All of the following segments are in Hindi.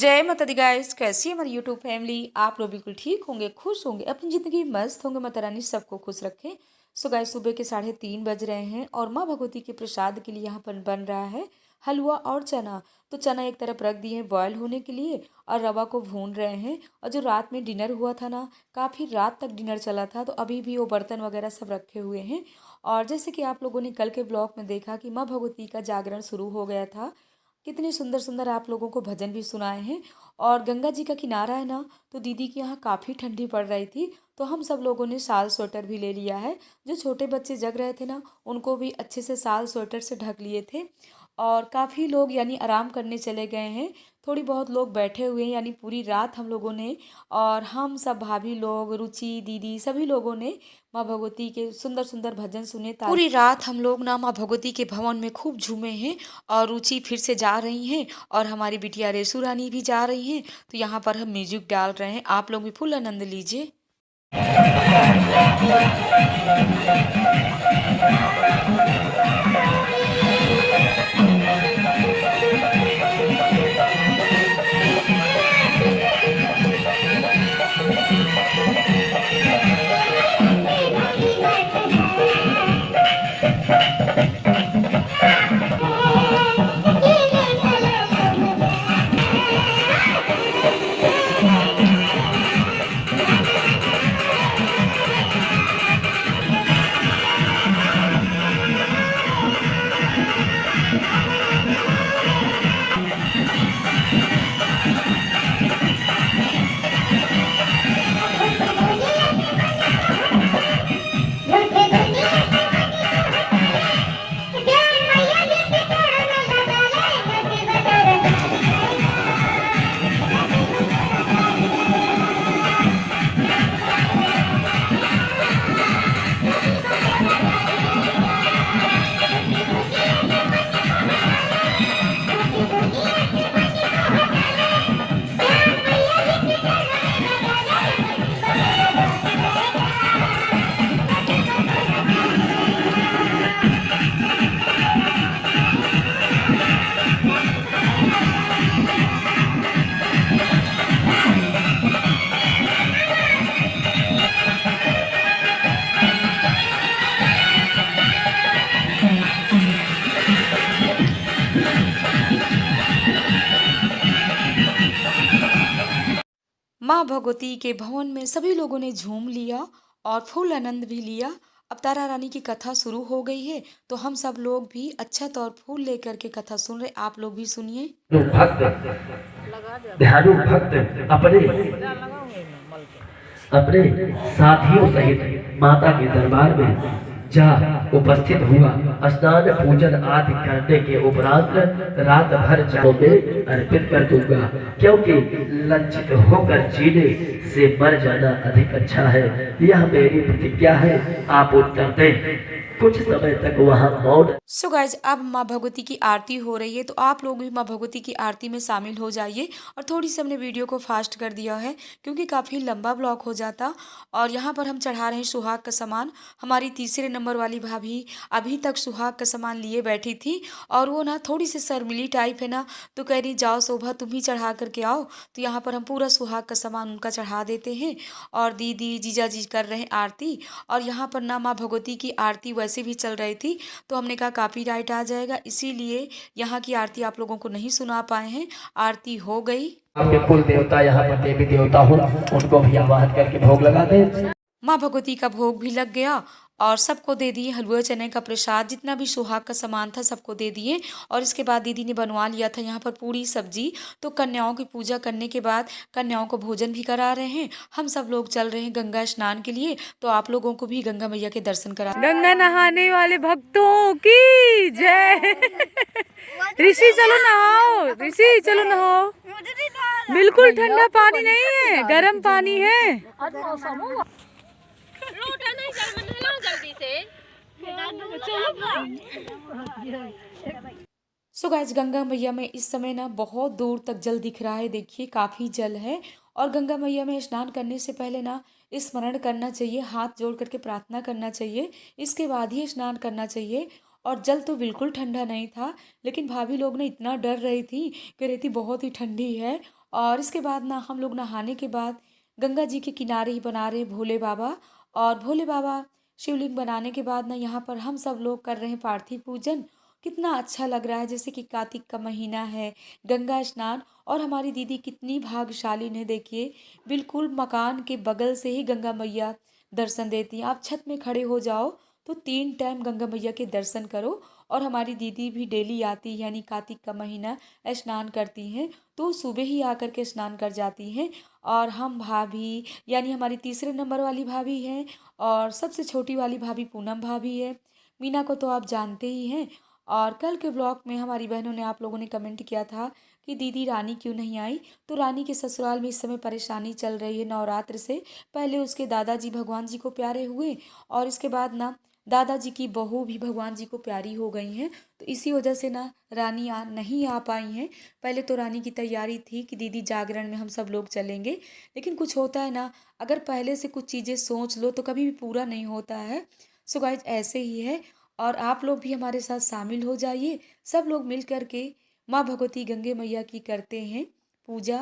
जय माता दी गाइस, कैसी है हमारी यूट्यूब फैमिली। आप लोग बिल्कुल ठीक होंगे, खुश होंगे, अपनी ज़िंदगी मस्त होंगे। माता रानी सबको खुश रखें। सो गाइस, सुबह के 3:30 बज रहे हैं और माँ भगवती के प्रसाद के लिए यहाँ पर बन रहा है हलवा और चना। तो चना एक तरफ रख दिए हैं बॉयल होने के लिए और रवा को भून रहे हैं। और जो रात में डिनर हुआ था ना, काफ़ी रात तक डिनर चला था, तो अभी भी वो बर्तन वगैरह सब रखे हुए हैं। और जैसे कि आप लोगों ने कल के ब्लॉग में देखा कि माँ भगवती का जागरण शुरू हो गया था। कितने सुंदर सुंदर आप लोगों को भजन भी सुनाए हैं। और गंगा जी का किनारा है ना, तो दीदी के यहाँ काफ़ी ठंडी पड़ रही थी, तो हम सब लोगों ने शाल स्वेटर भी ले लिया है। जो छोटे बच्चे जग रहे थे ना, उनको भी अच्छे से शाल स्वेटर से ढक लिए थे। और काफ़ी लोग यानी आराम करने चले गए हैं। थोड़ी बहुत लोग बैठे हुए हैं, यानी पूरी रात हम लोगों ने और हम सब भाभी लोग, रुचि दीदी, सभी लोगों ने माँ भगवती के सुंदर सुंदर भजन सुने। पूरी रात हम लोग ना माँ भगवती के भवन में खूब झूमे हैं। और रुचि फिर से जा रही हैं और हमारी बिटिया रेसू रानी भी जा रही हैं। तो यहाँ पर हम म्यूजिक डाल रहे हैं, आप लोग भी फुल आनंद लीजिए। माँ भगवती के भवन में सभी लोगों ने झूम लिया और फुल आनंद भी लिया। अब तारा रानी की कथा शुरू हो गई है, तो हम सब लोग भी अच्छा तौर फूल लेकर के कथा सुन रहे। आप लोग भी सुनिए। भक्त ध्यानु भक्त अपने साथियों सहित माता के दरबार में जा उपस्थित हुआ। स्नान पूजन आदि करने के उपरांत रात भर जाओ में अर्पित कर दूंगा, क्योंकि लज्जित होकर जीने से मर जाना अधिक अच्छा है। यह मेरी प्रतिज्ञा है। आप उत्तर दें। कुछ समय तक वहाँ मौन। सो गाइज, अब माँ भगवती की आरती हो रही है, तो आप लोग भी माँ भगवती की आरती में शामिल हो जाइए। और थोड़ी सी हमने वीडियो को फास्ट कर दिया है क्योंकि काफ़ी लंबा ब्लॉग हो जाता। और यहाँ पर हम चढ़ा रहे हैं सुहाग का सामान। हमारी तीसरे नंबर वाली भाभी अभी तक सुहाग का सामान लिए बैठी थी और वो ना थोड़ी सी शर्मिली टाइप है ना, तो कह रही जाओ शोभा तुम ही चढ़ा करके आओ। तो यहाँ पर हम पूरा सुहाग का सामान उनका चढ़ा देते हैं और दीदी जीजा जी कर रहे हैं आरती। और यहाँ पर ना माँ भगवती की आरती वैसे भी चल रही थी, तो हमने कहा कॉपीराइट आ जाएगा, इसीलिए यहाँ की आरती आप लोगों को नहीं सुना पाए हैं। आरती हो गई। आपके कुल देवता यहाँ पर देवी देवता हो, उनको भी आवाहन करके भोग लगा दे। माँ भगवती का भोग भी लग गया और सबको दे दिए हलवा चने का प्रसाद। जितना भी सुहाग का सामान था सबको दे दिए। और इसके बाद दीदी ने बनवा लिया था यहाँ पर पूरी सब्जी। तो कन्याओं की पूजा करने के बाद कन्याओं को भोजन भी करा रहे हैं। हम सब लोग चल रहे हैं गंगा स्नान के लिए, तो आप लोगों को भी गंगा मैया के दर्शन करा। गंगा नहाने वाले भक्तों की जय। ऋषि चलो नहाओ, ऋषि चलो नहाओ। बिल्कुल ठंडा पानी नहीं है, गर्म पानी है। सो गाइस, गंगा मैया में इस समय ना बहुत दूर तक जल दिख रहा है। देखिए काफ़ी जल है। और गंगा मैया में स्नान करने से पहले ना स्मरण करना चाहिए, हाथ जोड़ करके प्रार्थना करना चाहिए, इसके बाद ही स्नान करना चाहिए। और जल तो बिल्कुल ठंडा नहीं था, लेकिन भाभी लोग ने इतना डर रही थी, कह रही थी बहुत ही ठंडी है। और इसके बाद ना हम लोग नहाने के बाद गंगा जी के किनारे ही बना रहे भोले बाबा। और भोले बाबा शिवलिंग बनाने के बाद ना यहाँ पर हम सब लोग कर रहे हैं पार्थिव पूजन। कितना अच्छा लग रहा है, जैसे कि कार्तिक का महीना है, गंगा स्नान। और हमारी दीदी कितनी भाग्यशाली ने, देखिए बिल्कुल मकान के बगल से ही गंगा मैया दर्शन देती हैं। आप छत में खड़े हो जाओ तो 3 टाइम गंगा मैया के दर्शन करो। और हमारी दीदी भी डेली आती है, यानी कार्तिक का महीना स्नान करती हैं तो सुबह ही आकर के स्नान कर जाती हैं। और हम भाभी, यानी हमारी तीसरे नंबर वाली भाभी हैं, और सबसे छोटी वाली भाभी पूनम भाभी है। मीना को तो आप जानते ही हैं। और कल के ब्लॉग में हमारी बहनों ने, आप लोगों ने कमेंट किया था कि दीदी रानी क्यों नहीं आई। तो रानी के ससुराल में इस समय परेशानी चल रही है नवरात्र से। पहले उसके दादाजी भगवान जी को प्यारे हुए, और इसके बाद ना दादाजी की बहू भी भगवान जी को प्यारी हो गई हैं। तो इसी वजह से ना रानी नहीं आ पाई हैं। पहले तो रानी की तैयारी थी कि दीदी जागरण में हम सब लोग चलेंगे, लेकिन कुछ होता है ना, अगर पहले से कुछ चीज़ें सोच लो तो कभी भी पूरा नहीं होता है। सो गाइज ऐसे ही है। और आप लोग भी हमारे साथ शामिल हो जाइए। सब लोग मिल कर के माँ भगवती गंगे मैया की करते हैं पूजा,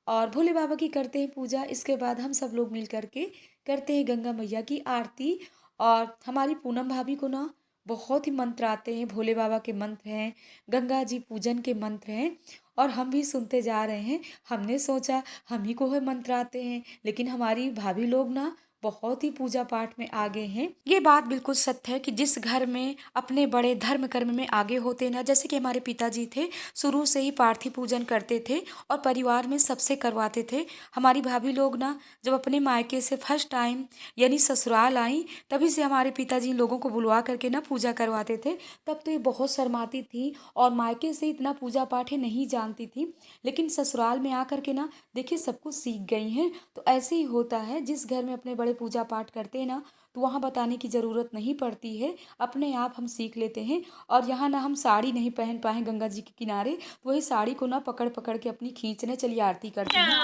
और भोले बाबा की करते हैं पूजा। इसके बाद हम सब लोग मिल कर के करते हैं गंगा मैया की आरती। और हमारी पूनम भाभी को ना बहुत ही मंत्र आते हैं, भोले बाबा के मंत्र हैं, गंगा जी पूजन के मंत्र हैं, और हम भी सुनते जा रहे हैं। हमने सोचा हम ही को है मंत्र आते हैं, लेकिन हमारी भाभी लोग ना बहुत ही पूजा पाठ में आगे हैं। ये बात बिल्कुल सत्य है कि जिस घर में अपने बड़े धर्म कर्म में आगे होते ना, जैसे कि हमारे पिताजी थे, शुरू से ही पार्थिव पूजन करते थे और परिवार में सबसे करवाते थे। हमारी भाभी लोग ना जब अपने मायके से फर्स्ट टाइम यानी ससुराल आई, तभी से हमारे पिताजी लोगों को बुलवा करके ना पूजा करवाते थे। तब तो ये बहुत शर्माती थी और मायके से इतना पूजा पाठ ही नहीं जानती थी, लेकिन ससुराल में आकर के ना देखिए सब कुछ सीख गई हैं। तो ऐसे ही होता है, जिस घर में अपने बड़े पूजा पाठ करते हैं ना, तो वहाँ बताने की ज़रूरत नहीं पड़ती है, अपने आप हम सीख लेते हैं। और यहाँ ना हम साड़ी नहीं पहन पाए गंगा जी के किनारे, तो वही साड़ी को ना पकड़ पकड़ के अपनी खींचने चलिए आरती करते हैं।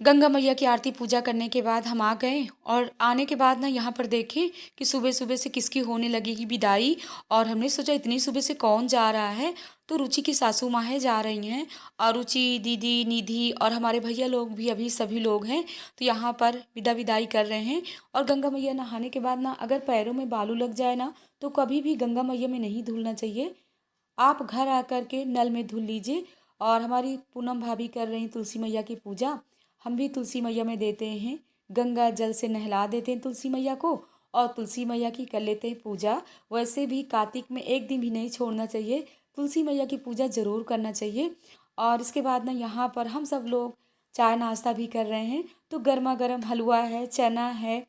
गंगा मैया की आरती पूजा करने के बाद हम आ गए, और आने के बाद ना यहाँ पर देखें कि सुबह सुबह से किसकी होने लगेगी विदाई। और हमने सोचा इतनी सुबह से कौन जा रहा है, तो रुचि की सासू माँ है जा रही हैं, और रुचि दीदी निधि और हमारे भैया लोग भी अभी सभी लोग हैं, तो यहाँ पर विदाई कर रहे हैं। और गंगा मैया नहाने के बाद ना अगर पैरों में बालू लग जाए ना, तो कभी भी गंगा मैया में नहीं धुलना चाहिए, आप घर आकर के नल में धुल लीजिए। और हमारी पूनम भाभी कर रही तुलसी मैया की पूजा, हम भी तुलसी मैया में देते हैं, गंगा जल से नहला देते हैं तुलसी मैया को, और तुलसी मैया की कर लेते हैं पूजा। वैसे भी कार्तिक में एक दिन भी नहीं छोड़ना चाहिए, तुलसी मैया की पूजा ज़रूर करना चाहिए। और इसके बाद ना यहाँ पर हम सब लोग चाय नाश्ता भी कर रहे हैं, तो गर्मा गर्म हलवा है, चना है,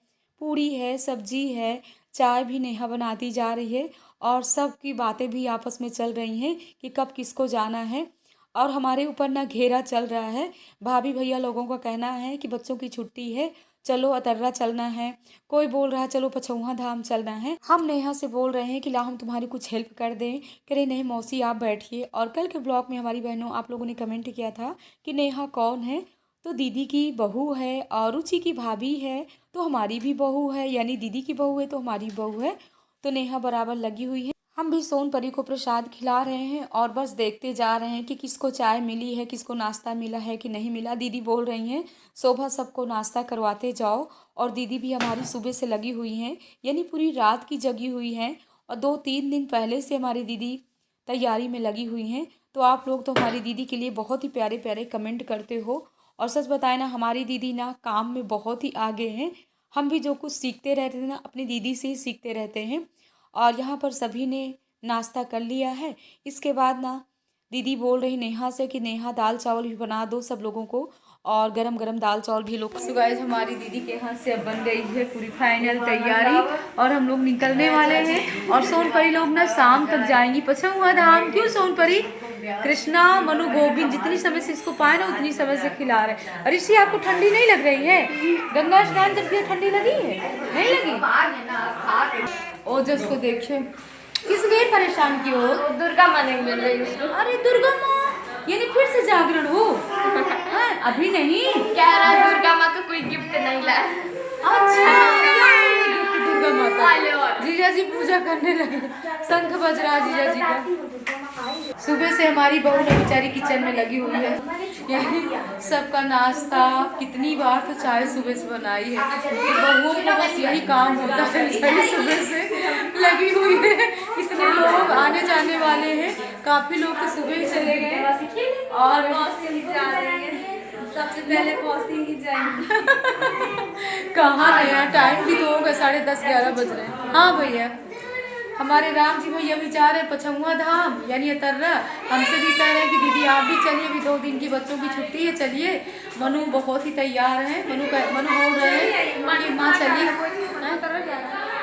पूड़ी है, सब्जी है, चाय भी नेहा बनाती जा रही है, और सब की बातें भी आपस में चल रही हैं कि कब किसको जाना है। और हमारे ऊपर ना घेरा चल रहा है, भाभी भैया लोगों का कहना है कि बच्चों की छुट्टी है, चलो अतर्रा चलना है, कोई बोल रहा है चलो पछौहा धाम चलना है। हम नेहा से बोल रहे हैं कि ला हम तुम्हारी कुछ हेल्प कर दें, कह रहे नहीं मौसी आप बैठिए। और कल के ब्लॉग में हमारी बहनों आप लोगों ने कमेंट किया था कि नेहा कौन है, तो दीदी की बहू है, और रुचि की भाभी है तो हमारी भी बहू है, यानी दीदी की बहू है तो हमारी बहू है। तो नेहा बराबर लगी हुई है। हम भी सोनपरी को प्रसाद खिला रहे हैं और बस देखते जा रहे हैं कि किसको चाय मिली है, किसको नाश्ता मिला है कि नहीं मिला। दीदी बोल रही हैं शोभा सबको नाश्ता करवाते जाओ, और दीदी भी हमारी सुबह से लगी हुई हैं, यानी पूरी रात की जगी हुई हैं, और 2-3 दिन पहले से हमारी दीदी तैयारी में लगी हुई हैं। तो आप लोग तो हमारी दीदी के लिए बहुत ही प्यारे प्यारे कमेंट करते हो, और सच बताए ना हमारी दीदी ना काम में बहुत ही आगे हैं। हम भी जो कुछ सीखते रहते हैं ना अपनी दीदी से ही सीखते रहते हैं। और यहाँ पर सभी ने नाश्ता कर लिया है। इसके बाद ना दीदी बोल रही नेहा से कि नेहा दाल चावल भी बना दो सब लोगों को, और गरम गरम दाल चावल भी लोग। सो गाइस हमारी दीदी के हाथ से अब बन गई है पूरी फाइनल तैयारी, और हम लोग निकलने वाले हैं। और सोनपरी लोग ना शाम तक जाएंगी पछौआ धाम। क्यों सोनपरी? कृष्णा मनु गोविंद जितनी समय से इसको पाए ना उतनी समय से खिला रहे हैं। और इसी आपको ठंडी नहीं लग रही है? गंगा स्नान जब किया ठंडी लगी है? नहीं लगी? ओ जो उसको देखिए किस लिए परेशान की हो? दुर्गा माँ नहीं मिल रही उसको। अरे दुर्गा माँ यानी फिर से जागरण हो। हाँ, अभी नहीं। कह रहा है दुर्गा माँ का कोई गिफ्ट नहीं लाया। अच्छा, दुर्गा माता। जीजा जी पूजा करने लगे, शंख बज रहा जीजा जी का। सुबह से हमारी बहू ने बेचारी किचन में लगी हुई है, यही सबका नाश्ता। कितनी बार तो चाय सुबह से बनाई है। बहुओं को बस यही काम होता है, बेचारी सुबह से लगी हुई है। इतने लोग आने जाने वाले हैं, काफी लोग तो सुबह ही चले गए और सबसे पहले पहुँचती ही जाएंगे। कहाँ नया टाइम भी तो होगा, 10:30-11 बज रहे हैं। हाँ भैया, हमारे राम जी भैया भी जा रहे हैं पछुआ धाम यानी अतर्रा। हमसे भी कह रहे हैं कि दीदी आप भी चलिए, अभी 2 दिन की बच्चों की छुट्टी है, चलिए। मनु बहुत ही तैयार है। मनु बोल रहे हैं कि माँ चलिए,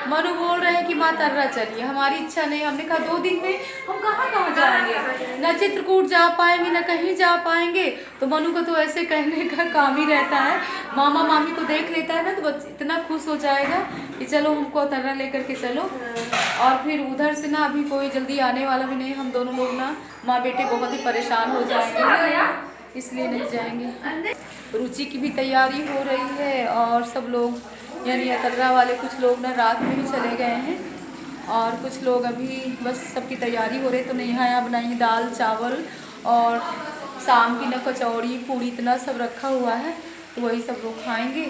मनु बोल रहे हैं कि माँ तर्रा चलिए। हमारी इच्छा नहीं, हमने कहा 2 दिन में हम कहाँ जाएंगे, न चित्रकूट जा पाएंगे न कहीं जा पाएंगे। तो मनु का तो ऐसे कहने का काम ही रहता है, मामा मामी को देख लेता है ना तो बच्चा इतना खुश हो जाएगा कि चलो हमको तर्रा लेकर के चलो। और फिर उधर से ना अभी कोई जल्दी आने वाला भी नहीं, हम दोनों लोग ना माँ बेटे बहुत ही परेशान हो जाएंगे, इसलिए नहीं जाएंगे। रुचि की भी तैयारी हो रही है और सब लोग यानी अतर्रा वाले कुछ लोग ना रात में ही चले गए हैं और कुछ लोग अभी बस सबकी तैयारी हो रही। तो नेहा यहाँ बनाई दाल चावल और शाम की ना कचौड़ी पूड़ी इतना सब रखा हुआ है, तो वही सब लोग खाएंगे।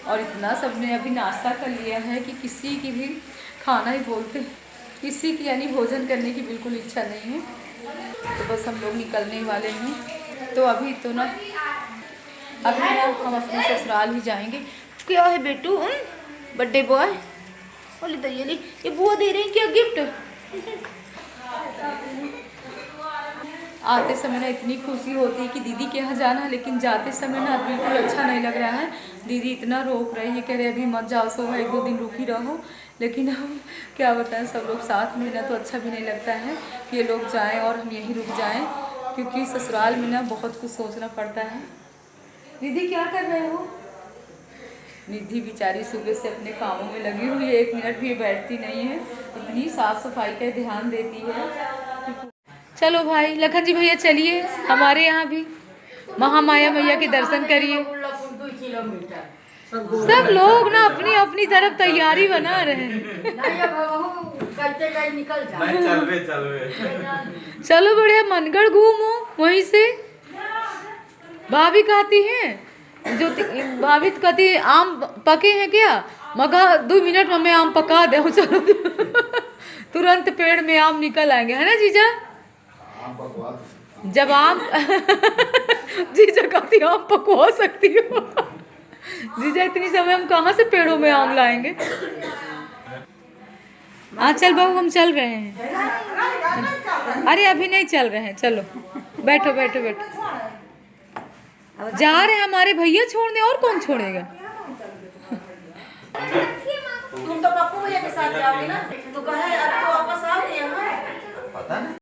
और इतना सब ने अभी नाश्ता कर लिया है कि किसी की भी खाना ही बोलते, किसी की यानी भोजन करने की बिल्कुल इच्छा नहीं है। तो बस हम लोग निकलने वाले हैं। तो अभी तो ना हम अपने ससुराल ही जाएंगे। क्या है बेटू, बर्थडे बॉय बोली दरिया ये बुआ दे रहे हैं क्या गिफ्ट। आते समय ना इतनी खुशी होती है कि दीदी के यहाँ जाना है, लेकिन जाते समय ना बिल्कुल अच्छा नहीं लग रहा है। दीदी इतना रोक रही है, कह रहे अभी मत जाओ, सो 1-2 दिन रुकी रहो। लेकिन हम क्या बताएं, सब लोग साथ में ना तो अच्छा भी नहीं लगता है कि ये लोग जाएं और हम यहीं रुक जाएं, क्योंकि ससुराल में ना बहुत कुछ सोचना पड़ता है। दीदी क्या कर रहे हो? निधि बेचारी सुबह से अपने कामों में लगी हुई है, 1 मिनट भी बैठती नहीं है, इतनी साफ सफाई का ध्यान देती है। चलो भाई लखन जी भैया चलिए, हमारे यहाँ भी महामाया मैया के दर्शन करिए। सब लोग ना अपनी अपनी तरफ तैयारी बना रहे हैं। चलो बढ़िया, मनगढ़ घूमो, वहीं से भाभी कहती हैं जो भाभी कहती आम पके हैं क्या, मगर 2 मिनट में आम पका दे। चलो तुरंत पेड़ में आम निकल आएंगे, है ना जीजा? जब आम जीजा कहती आम पकवा सकती हो। जीजा इतनी समय हम कहाँ से पेड़ों में आम लाएंगे। हाँ चल बहू हम चल रहे हैं। अरे अभी नहीं चल रहे हैं, चलो बैठो बैठो बैठो। जा रहे हैं हमारे भैया छोड़ने, और कौन छोड़ेगा। तुम तो पप्पू भैया के साथ जाओगे ना, तो कहे अब तो वापस आओगे यहाँ। पता नहीं।